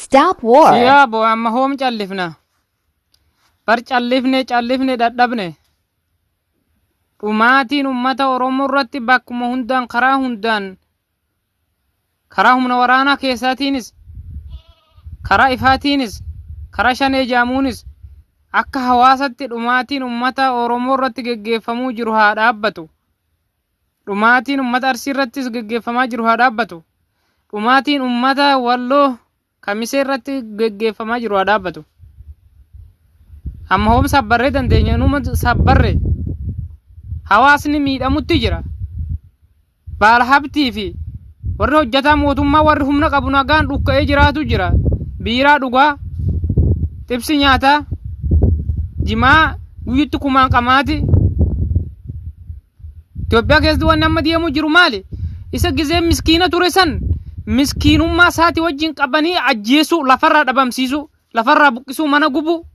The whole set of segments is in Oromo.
Stop war. يا بو أما هو مجلفنا بر جلفني دادبني وماتين أمتا ورمو رتي باكما هندان كراهم نورانا كيساتينس كرا إفاتينس كرا شاني جامونس akka hawaasatti dhumaatiin ummata Oromoo irratti geggeeffamuu jiru haa dhaabbatu. Dhumaatiin ummata Arsii irrattis geggeeffamaa jiru haa dhaabbatu. Dhumaatiin ummata Walloo Kamisee irratti geggeeffamaa jiru haa dhaabbatu. Amma hoom sabbarree dandeenya numa sabbarree hawaasni miidhamutti jira. Baala habtii fi warri hojjetaa mootummaa warri humna qabu nagaan dhukka'ee jiraatu jira. Biiraa dhugaa xibsi nyaataa jimaa guyyutti kumaan qamaati. Itoophiyaa keessatti waan amma deemu jiru maali? Isa gizee miskiina ture san miskiinummaa isaati wajjin qabanii ajjeesuu, lafarraa dhabamsiisuu, lafarraa buqqisuu, mana gubuu,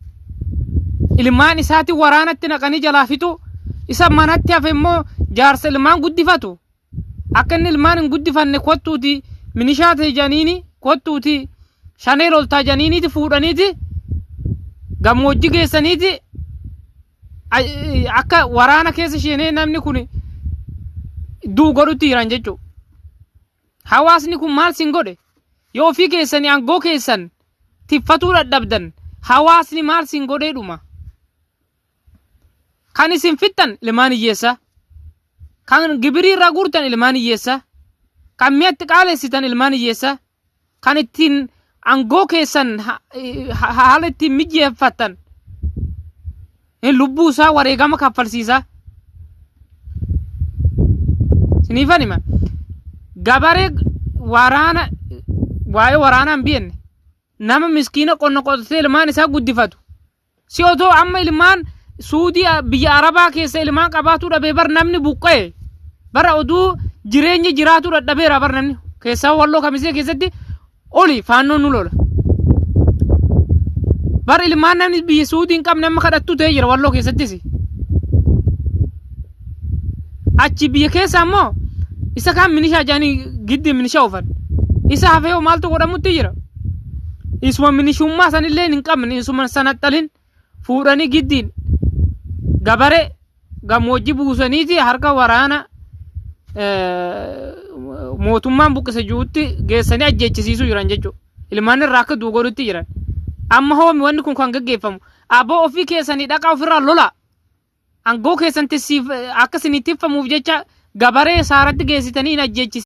ilmaan isaati waraanatti naqanii jalaa fixuu, isa manatti hafe immoo jaarsa ilmaan guddifatu. Akka inni ilmaan hin guddifanne kottuuti minishaa ta'e janiini kottuuti shanee loltaa janiiniiti fuudhaniiti gammoojjii geessaniiti akka waraana keessa sheenee namni kun duu godhutti jiran jechuudha. Hawaasni kun maal sin godhe? Yoo ofii keessanii aangoo keessan tiffatuu dadhabdan hawaasni maal sin godhee dhuma? Kan isin fixxan ilmaan hiyyeessa, kan gibirii irraa guurtan ilmaan hiyyeessa, kan mi'atti qaalessitan ilmaan hiyyeessa, kan ittiin aangoo keessan haala ittiin mijeeffattan lubbuu isaa wareegama kaffalsiisa. Siniifan hima gabaree waraana waa'ee waraanaan bi'enne nama miskiina qonna qotee ilmaan isaa guddifatu si otoo amma ilmaan Suudii biyya Arabaa keessa ilmaan qabaatuu dhabee bar namni buqqa'e bara oduu jireenya jiraatu dadhabeera bar namni keessaa Walloo Kamisee keessatti oli faannoon nu lola. Bar ilmaan namni biyya Suudii hin qabne amma kadhattu ta'ee jira Walloo keessattis. Achi biyya keessa ammoo isa kan minishaa jaanii giddi minishaa oofan. Isa hafee maaltu godhamutti jira. Isuma minishummaa sanillee hin qabne isuma sanaxalin fuudhanii giddiin gabaree gammoojjii buusaniiti harka waraana mootummaan buqqise juutti geessanii ajjeechisiisuu jiran jechuudha. Ilmaan irraa akka duugodutti jiran. Amma hoomi wanni kun kan gaggeeffamu aboo ofii keessanii dhaqaa ofirraa lola. Aangoo keessan akka isin tiffamuuf jecha gabaree saaratti geessitanii hin ajjeechisiisu.